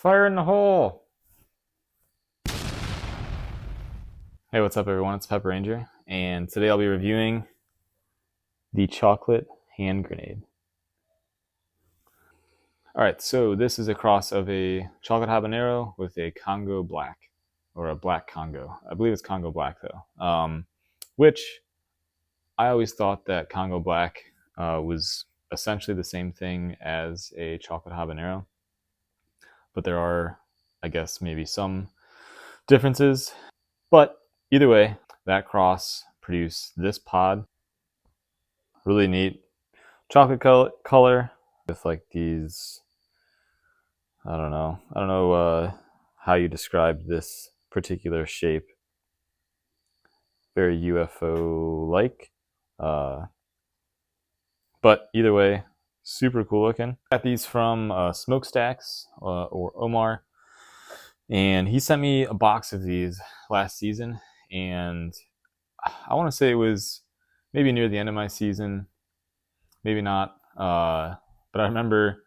Fire in the hole! Hey, what's up everyone? It's Pepper Ranger, and today I'll be reviewing the chocolate hand grenade. Alright, so this is a cross of a chocolate habanero with a Congo Black, or a black Congo. I believe it's Congo Black though. Which I always thought that Congo Black was essentially the same thing as a chocolate habanero, but there are, I guess, maybe some differences. But either way, that cross produced this pod. Really neat chocolate color with like these, I don't know how you describe this particular shape. Very UFO like, but either way, super cool looking. Got these from Smokestacks or Omar, and he sent me a box of these last season, and I want to say it was maybe near the end of my season, maybe not. But I remember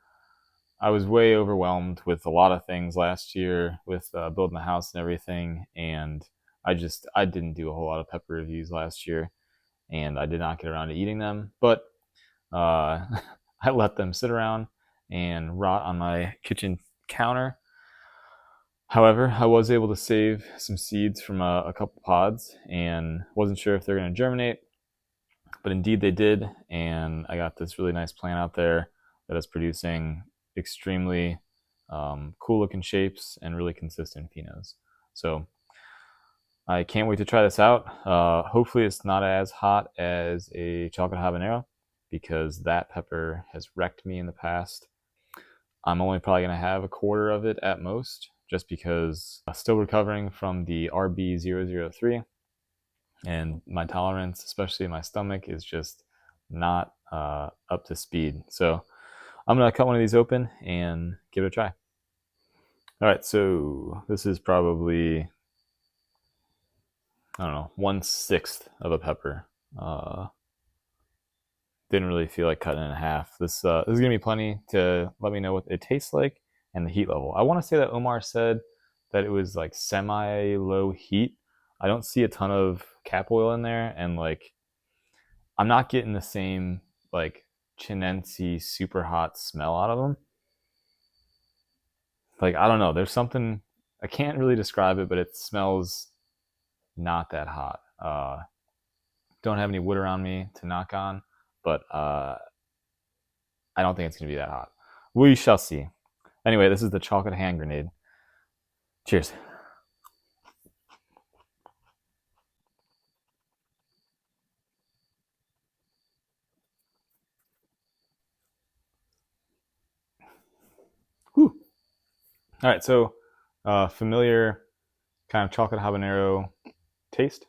I was way overwhelmed with a lot of things last year with building the house and everything, and I didn't do a whole lot of pepper reviews last year, and I did not get around to eating them. But I let them sit around and rot on my kitchen counter. However, I was able to save some seeds from a couple pods, and wasn't sure if they're going to germinate, but indeed they did, and I got this really nice plant out there that is producing extremely cool looking shapes and really consistent phenos. So I can't wait to try this out. Hopefully it's not as hot as a chocolate habanero, because that pepper has wrecked me in the past. I'm only probably going to have a quarter of it at most, just because I'm still recovering from the RB003, and my tolerance, especially in my stomach, is just not up to speed. So I'm gonna cut one of these open and give it a try. All right, so this is probably, I don't know, 1/6 of a pepper. Didn't really feel like cutting it in half. This is gonna be plenty to let me know what it tastes like and the heat level. I want to say that Omar said that it was like semi-low heat. I don't see a ton of cap oil in there, and like I'm not getting the same like chinense super hot smell out of them. Like, I don't know, there's something, I can't really describe it, but it smells not that hot. Don't have any wood around me to knock on, but I don't think it's gonna be that hot. We shall see. Anyway, this is the chocolate hand grenade. Cheers. Whew. All right, so familiar kind of chocolate habanero taste.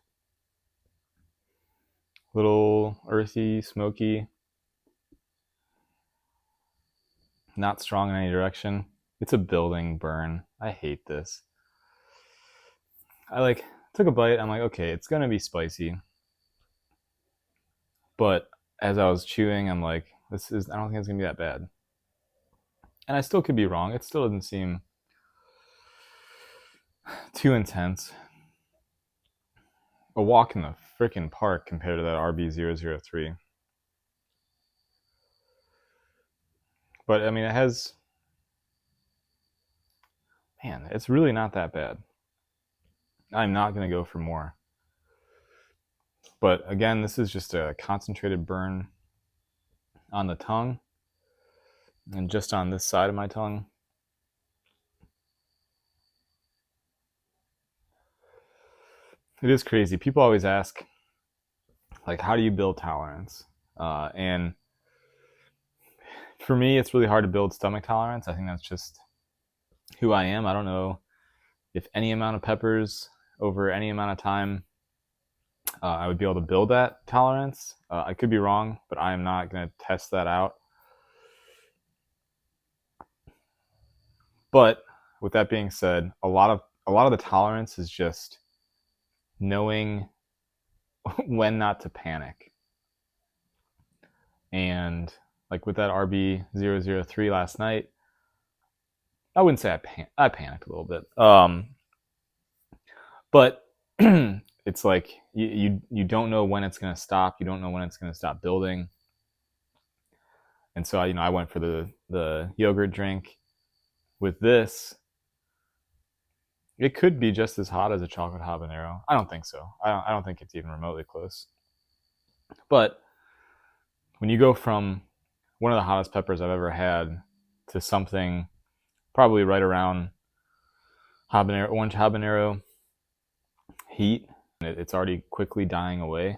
Little earthy, smoky, not strong in any direction. It's a building burn. I hate this. I like took a bite. I'm like, okay, it's gonna be spicy, but as I was chewing, I'm like, this is. I don't think it's gonna be that bad. And I still could be wrong. It still doesn't seem too intense. A walk in the freaking park compared to that RB003. But I mean, it has. Man, it's really not that bad. I'm not gonna go for more. But again, this is just a concentrated burn on the tongue and just on this side of my tongue. It is crazy. People always ask, like, how do you build tolerance? And for me, it's really hard to build stomach tolerance. I think that's just who I am. I don't know if any amount of peppers over any amount of time I would be able to build that tolerance. I could be wrong, but I am not going to test that out. But with that being said, a lot of the tolerance is just knowing when not to panic. And like with that RB003 last night, I wouldn't say I panicked a little bit. But it's like you don't know when it's gonna stop. You don't know when it's gonna stop building. And so I went for the yogurt drink. With this, it could be just as hot as a chocolate habanero. I don't think so. I don't think it's even remotely close. But when you go from one of the hottest peppers I've ever had to something probably right around orange habanero heat, and it's already quickly dying away,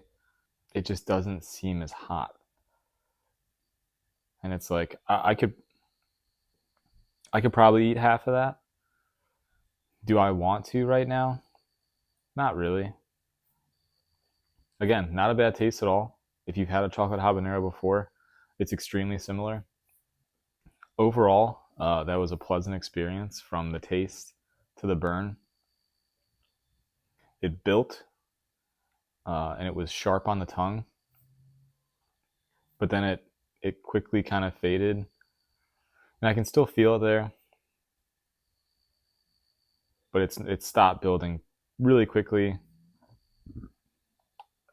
it just doesn't seem as hot. And it's like I could probably eat half of that. Do I want to right now? Not really. Again, not a bad taste at all. If you've had a chocolate habanero before, it's extremely similar. Overall, that was a pleasant experience from the taste to the burn. It built, and it was sharp on the tongue, but then it quickly kind of faded, and I can still feel it there, but it stopped building really quickly.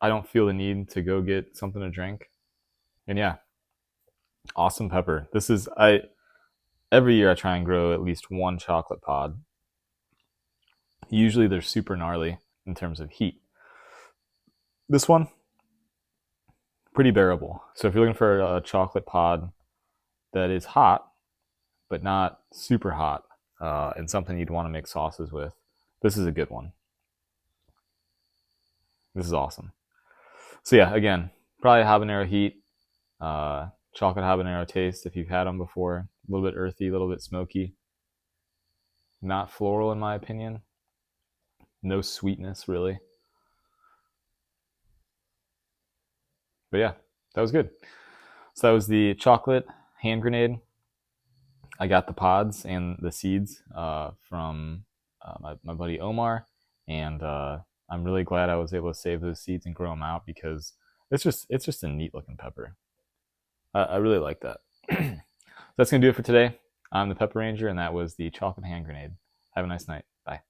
I don't feel the need to go get something to drink, and yeah, awesome pepper. This is every year I try and grow at least one chocolate pod. Usually they're super gnarly in terms of heat. This one, pretty bearable. So if you're looking for a chocolate pod that is hot, but not super hot, and something you'd want to make sauces with, this is a good one. This is awesome. So yeah, again, probably habanero heat, chocolate habanero taste if you've had them before. A little bit earthy, a little bit smoky. Not floral in my opinion. No sweetness really. But yeah, that was good. So that was the chocolate hand grenade. I got the pods and the seeds from my buddy Omar, and I'm really glad I was able to save those seeds and grow them out because it's just a neat looking pepper. I really like that. So that's gonna do it for today. I'm the Pepper Ranger, and that was the chocolate hand grenade. Have a nice night. Bye.